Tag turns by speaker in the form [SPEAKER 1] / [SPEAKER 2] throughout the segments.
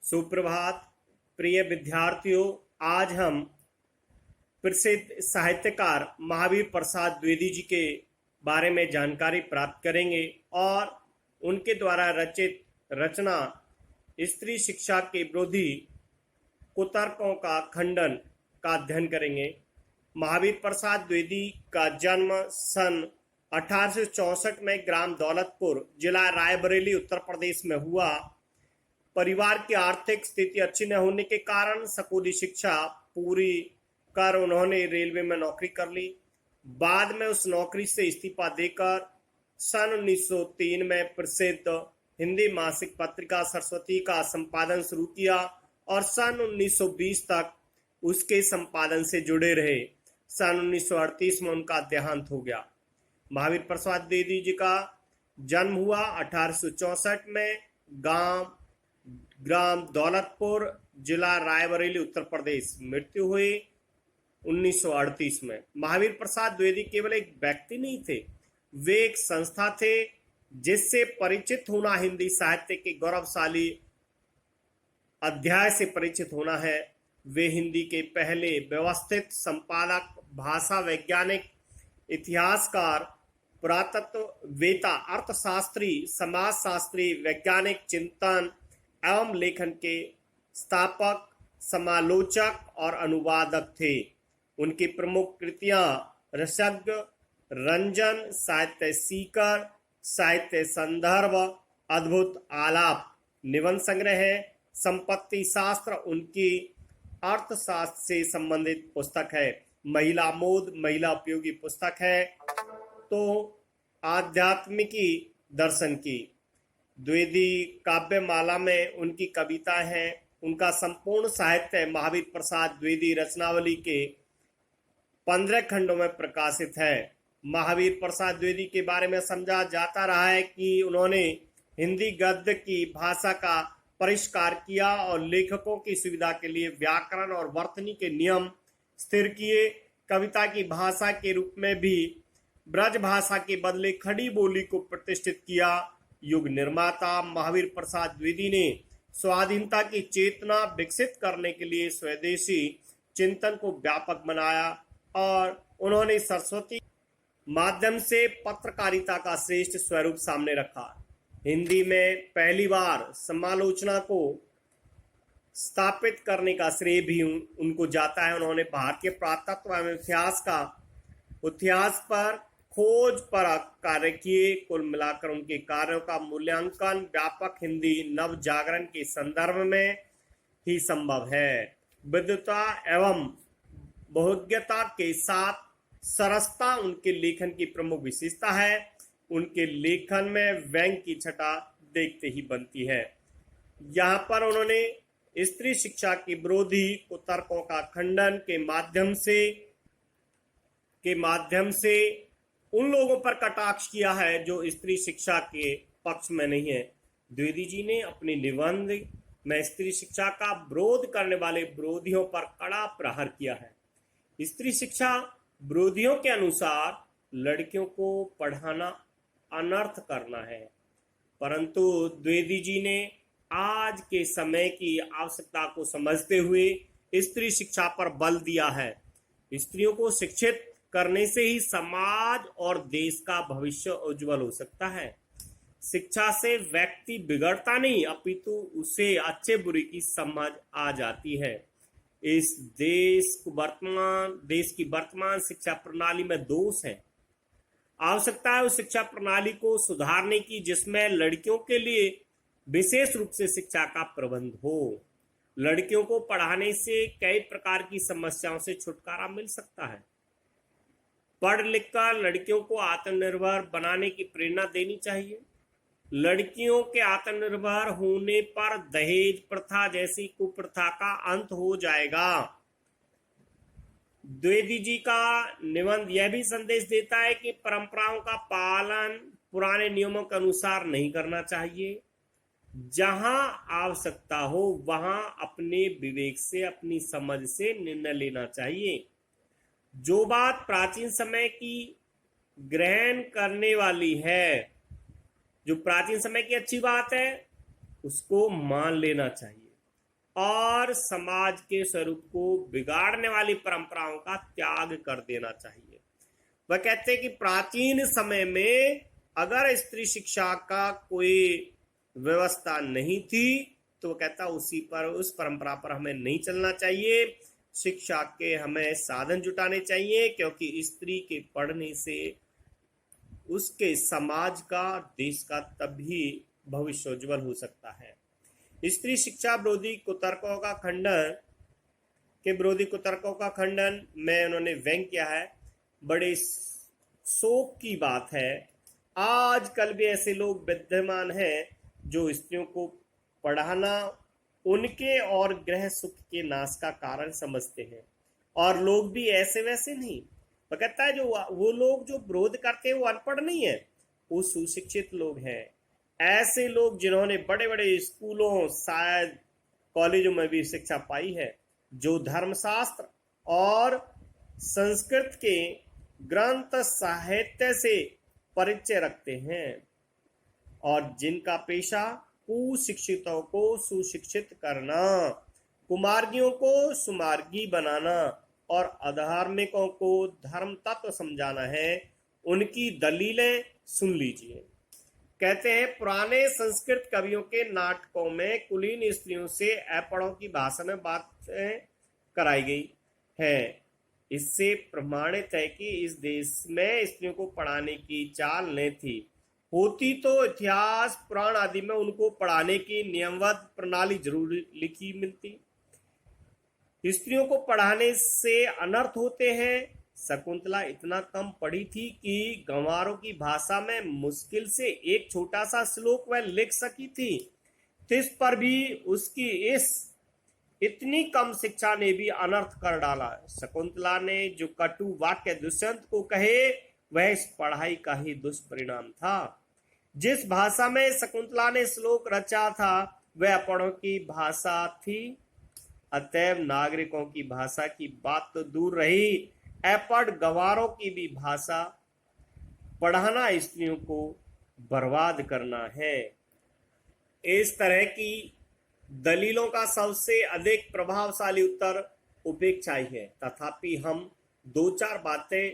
[SPEAKER 1] सुप्रभात प्रिय विद्यार्थियों। आज हम प्रसिद्ध साहित्यकार महावीर प्रसाद द्विवेदी जी के बारे में जानकारी प्राप्त करेंगे और उनके द्वारा रचित रचना स्त्री शिक्षा के विरोधी कुतर्कों का खंडन का अध्ययन करेंगे। महावीर प्रसाद द्विवेदी का जन्म सन 1864 में ग्राम दौलतपुर, जिला रायबरेली, उत्तर प्रदेश में हुआ। परिवार की आर्थिक स्थिति अच्छी न होने के कारण स्कूली शिक्षा पूरी कर उन्होंने रेलवे में नौकरी कर ली। बाद में उस नौकरी से इस्तीफा देकर सन 1903 में प्रसिद्ध हिंदी मासिक पत्रिका सरस्वती का संपादन शुरू किया और सन 1920 तक उसके संपादन से जुड़े रहे। सन 1938 में उनका देहांत हो गया। महावीर प्रसाद द्विवेदी जी का जन्म हुआ 1864 में ग्राम दौलतपुर, जिला रायबरेली, उत्तर प्रदेश। मृत्यु हुई 1938 में। महावीर प्रसाद द्विवेदी केवल एक व्यक्ति नहीं थे, वे एक संस्था थे जिससे परिचित होना हिंदी साहित्य के गौरवशाली अध्याय से परिचित होना है। वे हिंदी के पहले व्यवस्थित संपादक, भाषा वैज्ञानिक, इतिहासकार, पुरातत्ववेत्ता, अर्थशास्त्री, समाजशास्त्री, वैज्ञानिक चिंतन एवं लेखन के स्थापक, समालोचक और अनुवादक थे। उनकी प्रमुख कृतियां रसज्ञ, रंजन, साहित्य सीकर, साहित्य संदर्भ, अद्भुत आलाप, निबंध संग्रह है। संपत्ति शास्त्र उनकी अर्थशास्त्र से संबंधित पुस्तक है। महिला मोद महिला उपयोगी पुस्तक है। तो आध्यात्मिकी दर्शन की द्विवेदी काव्यमाला में उनकी कविता है। उनका संपूर्ण साहित्य महावीर प्रसाद द्विवेदी रचनावली के 15 खंडों में प्रकाशित है। महावीर प्रसाद द्विवेदी के बारे में समझा जाता रहा है कि उन्होंने हिंदी गद्य की भाषा का परिष्कार किया और लेखकों की सुविधा के लिए व्याकरण और वर्तनी के नियम स्थिर किए। कविता की भाषा के रूप में भी ब्रज भाषा के बदले खड़ी बोली को प्रतिष्ठित किया। युग निर्माता महावीर प्रसाद द्विवेदी ने स्वाधीनता की चेतना विकसित करने के लिए स्वदेशी चिंतन को व्यापक बनाया और उन्होंने सरस्वती माध्यम से पत्रकारिता का श्रेष्ठ स्वरूप सामने रखा। हिंदी में पहली बार समालोचना को स्थापित करने का श्रेय भी उनको जाता है। उन्होंने भारतीय पुरातत्व एवं इतिहास पर खोज परख कार्य किए। कुल मिलाकर उनके कार्यों का मूल्यांकन व्यापक हिंदी नव जागरण के संदर्भ में ही संभव है। विद्वता एवं बहुज्ञता के साथ सरसता उनके लेखन की प्रमुख विशेषता है। उनके लेखन में व्यंग की छटा देखते ही बनती है। यहाँ पर उन्होंने स्त्री शिक्षा के विरोधी कुतर्कों का खंडन के माध्यम से उन लोगों पर कटाक्ष किया है जो स्त्री शिक्षा के पक्ष में नहीं है। द्विवेदी जी ने अपने निबंध में स्त्री शिक्षा का विरोध करने वाले विरोधियों पर कड़ा प्रहार किया है। स्त्री शिक्षा विरोधियों के अनुसार लड़कियों को पढ़ाना अनर्थ करना है, परंतु द्विवेदी जी ने आज के समय की आवश्यकता को समझते हुए स्त्री शिक्षा पर बल दिया है। स्त्रियों को शिक्षित करने से ही समाज और देश का भविष्य उज्जवल हो सकता है। शिक्षा से व्यक्ति बिगड़ता नहीं, अपितु उसे अच्छे बुरे की समझ आ जाती है। इस देश की वर्तमान शिक्षा प्रणाली में दोष है। आवश्यकता है उस शिक्षा प्रणाली को सुधारने की जिसमें लड़कियों के लिए विशेष रूप से शिक्षा का प्रबंध हो। लड़कियों को पढ़ाने से कई प्रकार की समस्याओं से छुटकारा मिल सकता है। पढ़ लिखकर लड़कियों को आत्मनिर्भर बनाने की प्रेरणा देनी चाहिए। लड़कियों के आत्मनिर्भर होने पर दहेज प्रथा जैसी कुप्रथा का अंत हो जाएगा। द्विवेदी जी का निबंध यह भी संदेश देता है कि परंपराओं का पालन पुराने नियमों के अनुसार नहीं करना चाहिए। जहां आवश्यकता हो वहां अपने विवेक से, अपनी समझ से निर्णय लेना चाहिए। जो बात प्राचीन समय की ग्रहण करने वाली है, जो प्राचीन समय की अच्छी बात है, उसको मान लेना चाहिए। और समाज के स्वरूप को बिगाड़ने वाली परंपराओं का त्याग कर देना चाहिए। वह कहते हैं कि प्राचीन समय में अगर स्त्री शिक्षा का कोई व्यवस्था नहीं थी तो कहता उस परंपरा पर हमें नहीं चलना चाहिए। शिक्षा के हमें साधन जुटाने चाहिए, क्योंकि स्त्री के पढ़ने से उसके समाज का, देश का तभी भविष्य उज्जवल हो सकता है। स्त्री शिक्षा विरोधी कुतर्कों का खंडन में उन्होंने व्यंग किया है। बड़े शोक की बात है, आजकल भी ऐसे लोग विद्यमान हैं जो स्त्रियों को पढ़ाना उनके और गृह सुख के नाश का कारण समझते हैं। और लोग भी ऐसे वैसे नहीं, वो कहता है जो वो लोग जो विरोध करते हैं वो अनपढ़ नहीं है, वो सुशिक्षित लोग हैं। ऐसे लोग जिन्होंने बड़े बड़े स्कूलों, शायद कॉलेजों में भी शिक्षा पाई है, जो धर्मशास्त्र और संस्कृत के ग्रंथ साहित्य से परिचय रखते हैं और जिनका पेशा कुशिक्षितों को सुशिक्षित करना, कुमार्गियों को सुमार्गी बनाना और अधार्मिकों को धर्म तत्व समझाना है, उनकी दलीलें सुन लीजिए। कहते हैं पुराने संस्कृत कवियों के नाटकों में कुलीन स्त्रियों से अपढ़ों की भाषा में बातें कराई गई है। इससे प्रमाणित है कि इस देश में स्त्रियों को पढ़ाने की चाल नहीं थी। होती तो इतिहास, पुराण आदि में उनको पढ़ाने की नियमबद्ध प्रणाली जरूर लिखी मिलती। स्त्रियों को पढ़ाने से अनर्थ होते हैं। शकुंतला इतना कम पढ़ी थी कि गंवारों की भाषा में मुश्किल से एक छोटा सा श्लोक वह लिख सकी थी। इस पर भी उसकी इस इतनी कम शिक्षा ने भी अनर्थ कर डाला। शकुंतला ने जो कटु वाक्य दुष्यंत को कहे वह इस पढ़ाई का ही दुष्परिणाम था। जिस भाषा में शकुंतला ने श्लोक रचा था वह अपढ़ों की भाषा थी। अतएव नागरिकों की भाषा की बात तो दूर रही, अपढ़ गंवारों की भी भाषा पढ़ाना स्त्रियों को बर्बाद करना है। इस तरह की दलीलों का सबसे अधिक प्रभावशाली उत्तर उपेक्षा ही है। तथापि हम दो चार बातें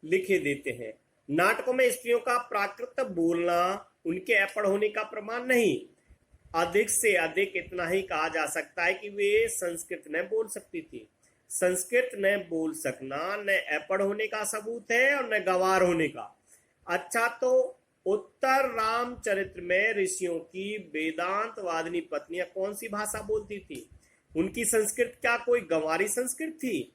[SPEAKER 1] लिखे देते हैं। नाटकों में स्त्रियों का प्राकृत बोलना उनके अपढ़ होने का प्रमाण नहीं। अधिक से अधिक इतना ही कहा जा सकता है कि वे संस्कृत न बोल सकती थी। संस्कृत न बोल सकना न अपढ़ होने का सबूत है और न गंवार होने का। अच्छा, तो उत्तर रामचरित्र में ऋषियों की वेदांत वादिनी पत्नियां कौन सी भाषा बोलती थी? उनकी संस्कृत क्या कोई गंवारी संस्कृत थी?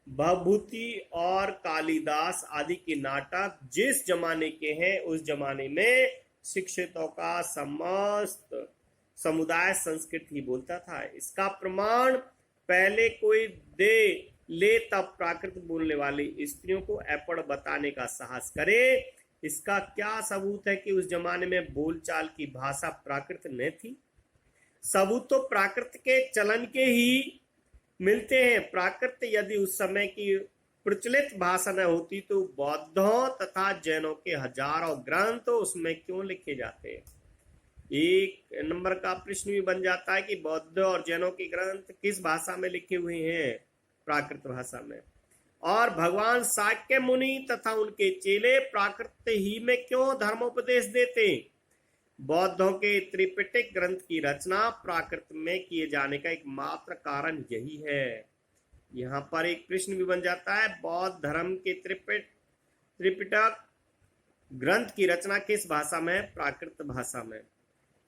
[SPEAKER 1] भभूति और कालिदास आदि के नाटक जिस जमाने के हैं उस जमाने में शिक्षितों का समस्त समुदाय संस्कृत ही बोलता था। इसका प्रमाण पहले कोई दे ले तब प्राकृत बोलने वाली स्त्रियों को अपढ़ बताने का साहस करे। इसका क्या सबूत है कि उस जमाने में बोलचाल की भाषा प्राकृत न थी? सबूत तो प्राकृत के चलन के ही मिलते हैं। प्राकृत यदि उस समय की प्रचलित भाषा न होती तो बौद्धों तथा जैनों के हजारों ग्रंथ उसमें क्यों लिखे जाते? एक नंबर का प्रश्न भी बन जाता है कि बौद्ध और जैनों के ग्रंथ किस भाषा में लिखे हुए हैं? प्राकृत भाषा में। और भगवान शाक्य मुनि तथा उनके चेले प्राकृत ही में क्यों धर्मोपदेश देते? बौद्धों के त्रिपिटक ग्रंथ की रचना प्राकृत में किए जाने का एकमात्र कारण यही है। यहाँ पर एक प्रश्न भी बन जाता है, बौद्ध धर्म के त्रिपिटक ग्रंथ की रचना किस भाषा में? प्राकृत भाषा में।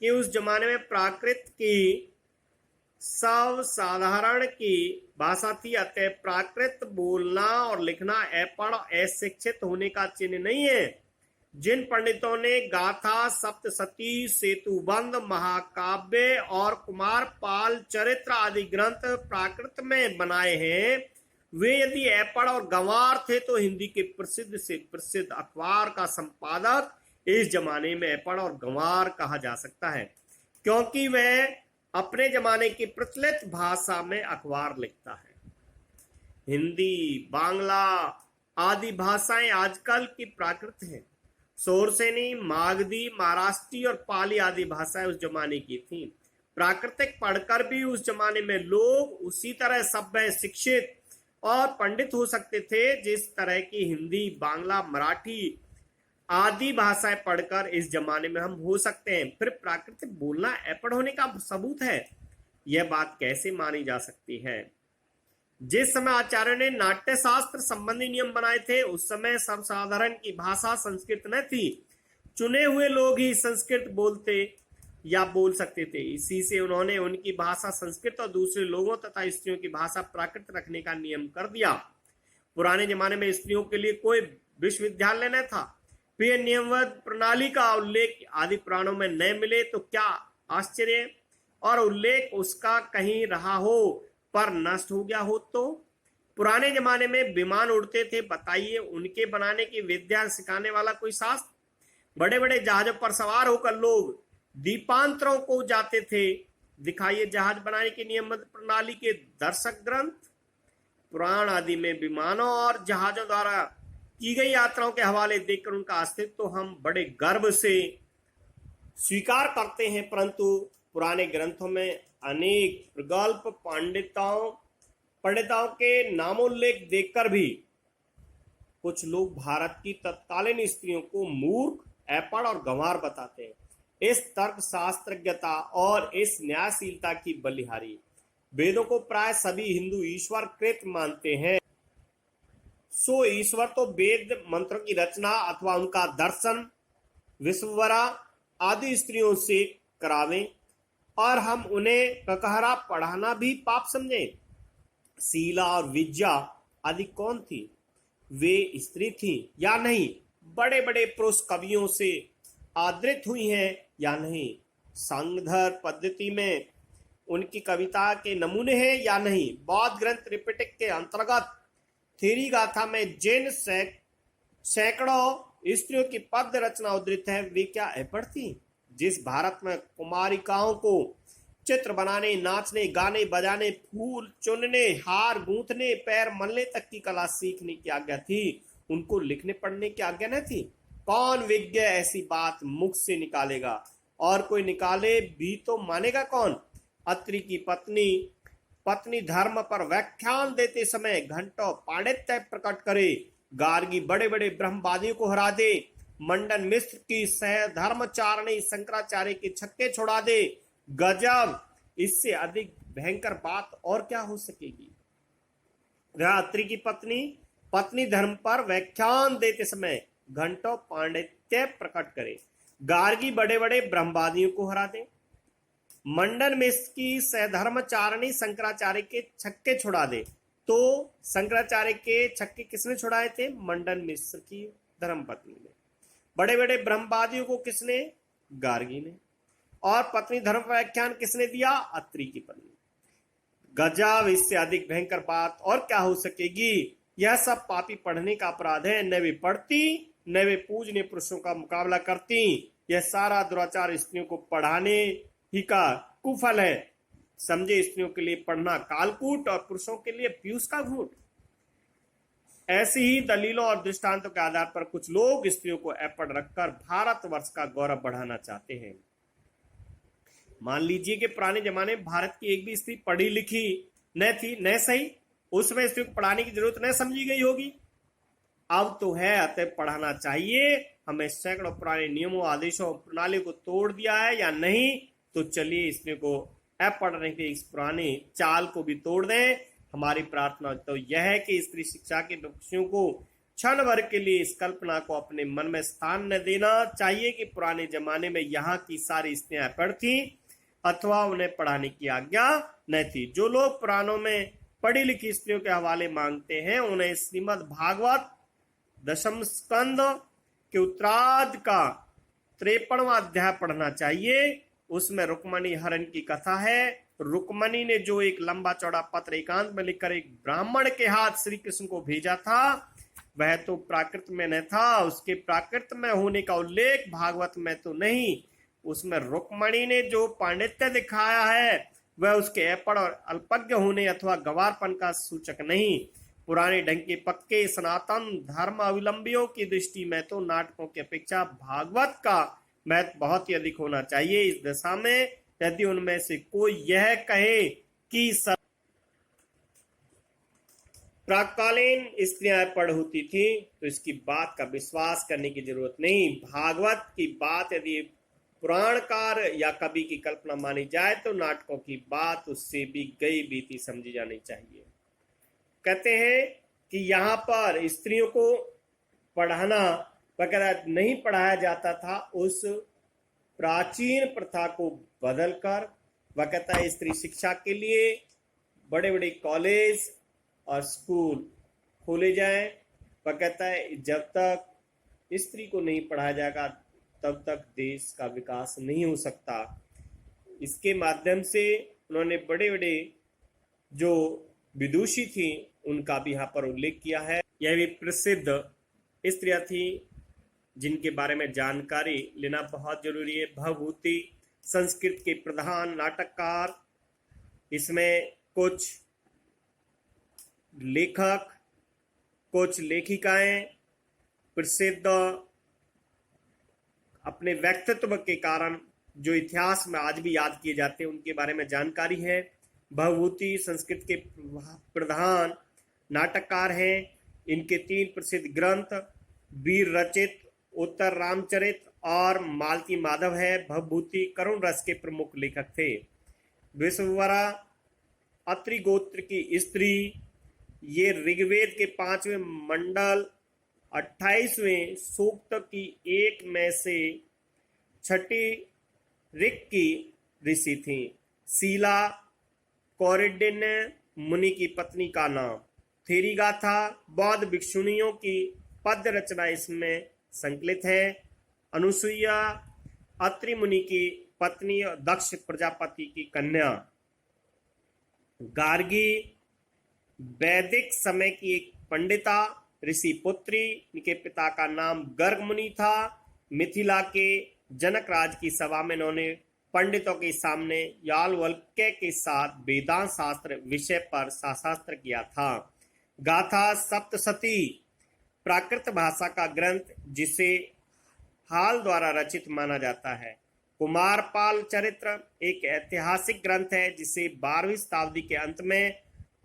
[SPEAKER 1] कि उस जमाने में प्राकृत की सब साधारण की भाषा थी। अतः प्राकृत बोलना और लिखना अपढ़ अशिक्षित होने का चिन्ह नहीं है। जिन पंडितों ने गाथा, सप्तशती, सेतुबंध, महाकाव्य और कुमारपाल चरित्र आदि ग्रंथ प्राकृत में बनाए हैं, वे यदि अपढ़ और गंवार थे तो हिंदी के प्रसिद्ध से प्रसिद्ध अखबार का संपादक इस जमाने में अपढ़ और गंवार कहा जा सकता है, क्योंकि वह अपने जमाने की प्रचलित भाषा में अखबार लिखता है। हिंदी, बांग्ला आदि भाषाएं आजकल की प्राकृत हैं। सोरसेनी, मागधी, महाराष्ट्री और पाली आदि भाषाएं उस जमाने की थीं। प्राकृतिक पढ़कर भी उस जमाने में लोग उसी तरह सभ्य, शिक्षित और पंडित हो सकते थे जिस तरह की हिंदी, बांग्ला, मराठी आदि भाषाएं पढ़कर इस जमाने में हम हो सकते हैं। फिर प्राकृतिक बोलना अपढ़ होने का सबूत है, यह बात कैसे मानी जा सकती है? जिस समय आचार्यों ने नाट्य शास्त्र संबंधी नियम बनाए थे उस समय सर्वसाधारण की भाषा संस्कृत न थी। चुने हुए लोग ही संस्कृत बोलते या बोल सकते थे। इसी से उन्होंने उनकी भाषा संस्कृत और दूसरे लोगों तथा स्त्रियों की भाषा प्राकृत रखने का नियम कर दिया। पुराने जमाने में स्त्रियों के लिए कोई विश्वविद्यालय न था। फिर नियमबद्ध प्रणाली का उल्लेख आदि पुराणों में न मिले तो क्या आश्चर्य, और उल्लेख उसका कहीं रहा हो पर नष्ट हो गया हो तो? पुराने जमाने में विमान उड़ते थे, बताइए उनके बनाने की विद्या सिखाने वाला कोई शास्त्र? बड़े बड़े जहाजों पर सवार होकर लोग द्वीपांतरों को जाते थे, दिखाइए जहाज बनाने की नियमबद्ध प्रणाली के दर्शक ग्रंथ। पुराण आदि में विमानों और जहाजों द्वारा की गई यात्राओं के हवाले देखकर उनका अस्तित्व तो हम बड़े गर्व से स्वीकार करते हैं, परंतु पुराने ग्रंथों में अनेक प्रगल्भ पंडितों के नामोल्लेख देखकर भी कुछ लोग भारत की तत्कालीन स्त्रियों को मूर्ख, अपढ़ और गंवार बताते हैं। इस तर्क शास्त्रज्ञता और इस न्यायशीलता की बलिहारी वेदों को प्राय सभी हिंदू ईश्वर कृत मानते हैं। सो ईश्वर तो वेद मंत्रों की रचना अथवा उनका दर्शन विश्ववरा आदि स्त्रियों से करावें और हम उन्हें ककहरा पढ़ाना भी पाप समझें। शीला और विद्या आदि कौन थी? वे स्त्री थी या नहीं? बड़े बड़े पुरुष कवियों से आदृत हुई हैं या नहीं? संगधर पद्धति में उनकी कविता के नमूने हैं या नहीं? बौद्ध ग्रंथ त्रिपिटक के अंतर्गत थेरी गाथा में जिन सैकड़ों स्त्रियों की पद्य रचना उद्धृत है, वे क्या अपढ़ थी? जिस भारत में कुमारिकाओं को चित्र बनाने, नाचने, गाने बजाने, फूल चुनने, हार गूंथने, पैर मलने तक की कला सीखने की आज्ञा थी, उनको लिखने पढ़ने की आज्ञा न थी? कौन विज्ञ ऐसी बात मुख से निकालेगा? और कोई निकाले भी तो मानेगा कौन? अत्रि की पत्नी धर्म पर व्याख्यान देते समय घंटों पांडित्य प्रकट करे, गार्गी बड़े बड़े ब्रह्मवादियों को हरा दे, मंडन मिश्र की सह धर्मचारणी शंकराचार्य के छक्के छोड़ा दे। गजब, इससे अधिक भयंकर बात और क्या हो सकेगी? अत्रि की पत्नी धर्म पर व्याख्यान देते समय घंटों पांडित्य प्रकट करे, गार्गी बड़े बड़े ब्रह्मवादियों को हरा दे, मंडन मिश्र की सहधर्मचारिणी शंकराचार्य के छक्के छुड़ा दे। तो शंकराचार्य के छक्के किसने छुड़ाए थे? मंडन मिश्र की धर्मपत्नी ने। बड़े बड़े ब्रह्मवादियों को किसने? गार्गी ने। और पत्नी धर्म व्याख्यान किसने दिया? अत्रि की पत्नी। गजब, इससे अधिक भयंकर बात और क्या हो सकेगी? यह सब पापी पढ़ने का अपराध है। न वे पढ़ती न वे पूजनीय पुरुषों का मुकाबला करती। यह सारा दुराचार स्त्रियों को पढ़ाने ही का कुफल है। समझे, स्त्रियों के लिए पढ़ना कालकूट और पुरुषों के लिए पीयूष का घूंट। ऐसी ही दलीलों और दृष्टांतों के आधार पर कुछ लोग स्त्रियों को अपढ़ रखकर भारतवर्ष का गौरव बढ़ाना चाहते हैं। मान लीजिए कि पुराने जमाने में भारत की एक भी स्त्री पढ़ी लिखी न थी, न सही उसमें स्त्री को पढ़ाने की जरूरत न समझी गई होगी। अब तो है, अतः पढ़ाना चाहिए। हमें सैकड़ों पुराने नियमों, आदेशों, प्रणाली को तोड़ दिया है या नहीं? तो चलिए स्त्रियों को पढ़ने के इस पुराने चाल को भी तोड़ दें। हमारी प्रार्थना तो यह है कि स्त्री शिक्षा के विपक्षियों को क्षण भर के लिए इस कल्पना को अपने मन में स्थान न देना चाहिए कि पुराने जमाने में यहाँ की सारी स्त्रियां अपढ़ थी अथवा उन्हें पढ़ाने की आज्ञा न थी। जो लोग पुराणों में पढ़ी लिखी स्त्रियों के हवाले मांगते हैं उन्हें श्रीमद् भागवत दशम स्कंद के उत्तरार्ध का 53वां अध्याय पढ़ना चाहिए। उसमें रुक्मणी हरण की कथा है। रुक्मणी ने जो एक लंबा चौड़ा पत्र एकांत में लिखकर एक ब्राह्मण के हाथ श्री कृष्ण को भेजा था, वह तो प्राकृत में न था। उसके प्राकृत में होने का उल्लेख भागवत में तो नहीं। उसमें रुक्मणी ने जो पांडित्य दिखाया है वह उसके अपढ़ और अल्पज्ञ होने अथवा गंवारपन का सूचक नहीं। पुराने ढंग के पक्के सनातन धर्म अवलंबियों की दृष्टि में तो नाटकों की अपेक्षा भागवत का महत्व बहुत ही अधिक होना चाहिए। इस दशा में यदि उनमें से कोई यह कहे कि प्रातकालीन स्त्रियां पढ़ होती थी तो इसकी बात का विश्वास करने की जरूरत नहीं। भागवत की बात यदि पुराणकार या कवि की कल्पना मानी जाए तो नाटकों की बात उससे भी गई बीती समझी जानी चाहिए। कहते हैं कि यहाँ पर स्त्रियों को पढ़ाना वगैरह नहीं पढ़ाया जाता था। उस प्राचीन प्रथा को बदलकर वह कहता है स्त्री शिक्षा के लिए बड़े बड़े कॉलेज और स्कूल खोले जाएं। वह कहता है जब तक स्त्री को नहीं पढ़ाया जाएगा तब तक देश का विकास नहीं हो सकता। इसके माध्यम से उन्होंने बड़े बड़े जो विदुषी थी उनका भी यहाँ पर उल्लेख किया है। यह भी प्रसिद्ध स्त्रियां थी जिनके बारे में जानकारी लेना बहुत जरूरी है। भवभूति संस्कृत के प्रधान नाटककार, इसमें कुछ लेखक, कुछ लेखिकाएं प्रसिद्ध अपने व्यक्तित्व के कारण जो इतिहास में आज भी याद किए जाते हैं उनके बारे में जानकारी है। भवभूति संस्कृत के प्रधान नाटककार हैं। इनके 3 प्रसिद्ध ग्रंथ वीर रचित, उत्तर रामचरित और मालती माधव है। भवभूति करुण रस के प्रमुख लेखक थे। विश्ववरा अत्रि गोत्र की स्त्री, ये ऋग्वेद के 5वें मंडल 28वें सूक्त की एक में से 6ठी ऋक की ऋषि थी। शीला कौरिडिन्य मुनि की पत्नी का नाम। थेरी गाथा बौद्ध भिक्षुणियों की पद्य रचना इसमें संकलित है। अनुसुईया अत्रि मुनि की पत्नी और दक्ष प्रजापति की कन्या। गार्गी वैदिक समय की एक पंडिता ऋषि पुत्री, इनके पिता का नाम गर्ग मुनि था। मिथिला के जनक राज की सभा में इन्होंने पंडितों के सामने याज्ञवल्क्य के साथ वेदांत शास्त्र विषय पर शास्त्र किया था। गाथा सप्तशती प्राकृत भाषा का ग्रंथ जिसे हाल द्वारा रचित माना जाता है। कुमारपाल चरित्र एक ऐतिहासिक ग्रंथ है जिसे 12वीं शताब्दी के अंत में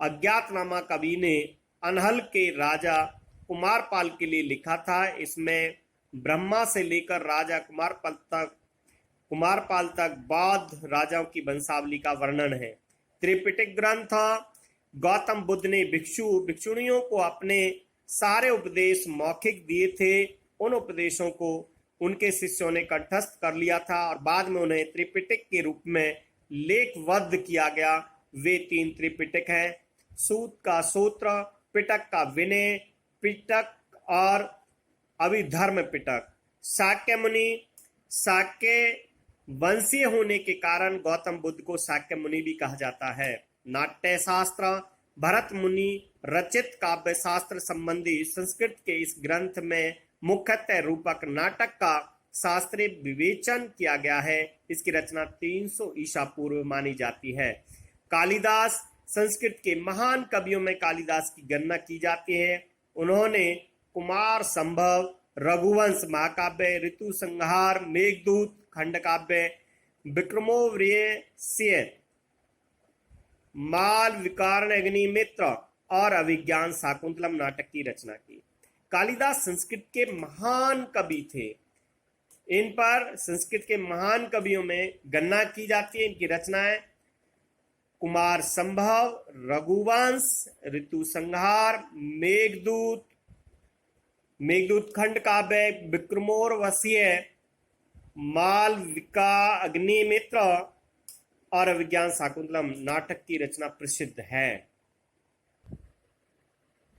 [SPEAKER 1] अज्ञातनामा कवि ने अनहल के राजा कुमारपाल के लिए लिखा था। इसमें ब्रह्मा से लेकर राजा कुमारपाल तक बौद्ध राजाओं की वंशावली का वर्णन है। त्रिपिटक ग्रंथ गौतम बुद्ध ने भिक्षुणियों को अपने सारे उपदेश मौखिक दिए थे। उन उपदेशों को उनके शिष्यों ने कंठस्थ कर लिया था और बाद में उन्हें त्रिपिटक के रूप में लेखबद्ध किया गया। वे 3 त्रिपिटक हैं, सूत का सूत्र, पिटक का विनय पिटक और अभिधर्म पिटक। शाक्य मुनि, शाक्य वंशीय होने के कारण गौतम बुद्ध को शाक्य मुनि भी कहा जाता है। नाट्य शास्त्र भरत मुनि रचित काव्य शास्त्र संबंधी संस्कृत के इस ग्रंथ में मुख्यतः रूपक नाटक का शास्त्रीय विवेचन किया गया है। इसकी रचना 300 ईसा पूर्व मानी जाती है। कालिदास संस्कृत के महान कवियों में कालिदास की गणना की जाती है। उन्होंने कुमार संभव, रघुवंश महाकाव्य, ऋतु संहार, मेघदूत खंडकाव्य, विक्रमोर्वशीय, माल विकारण अग्निमित्र और अभिज्ञान शाकुंतलम नाटक की रचना की। कालिदास संस्कृत के महान कवि थे। इन पर संस्कृत के महान कवियों में गणना की जाती है। इनकी रचनाएं कुमार संभव, रघुवंश, ऋतु संहार, मेघदूत खंड काव्य, विक्रमोर्वशीय, मालविका अग्निमित्र और अभिज्ञान शाकुंतलम नाटक की रचना प्रसिद्ध है।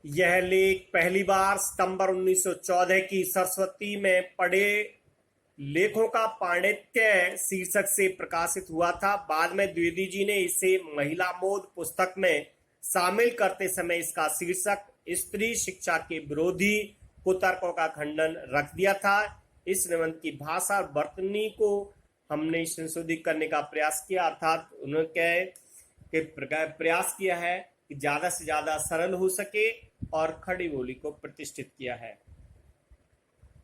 [SPEAKER 1] यह लेख पहली बार सितंबर 1914 की सरस्वती में पढ़े लेखों का पांडित्य शीर्षक से प्रकाशित हुआ था। बाद में द्विवेदी जी ने इसे महिला मोद पुस्तक में शामिल करते समय इसका शीर्षक स्त्री शिक्षा के विरोधी कुतर्कों का खंडन रख दिया था। इस निबंध की भाषा और वर्तनी को हमने संशोधित करने का प्रयास किया, अर्थात उन्होंने प्रयास किया है कि ज्यादा से ज्यादा सरल हो सके और खड़ी बोली को प्रतिष्ठित किया है।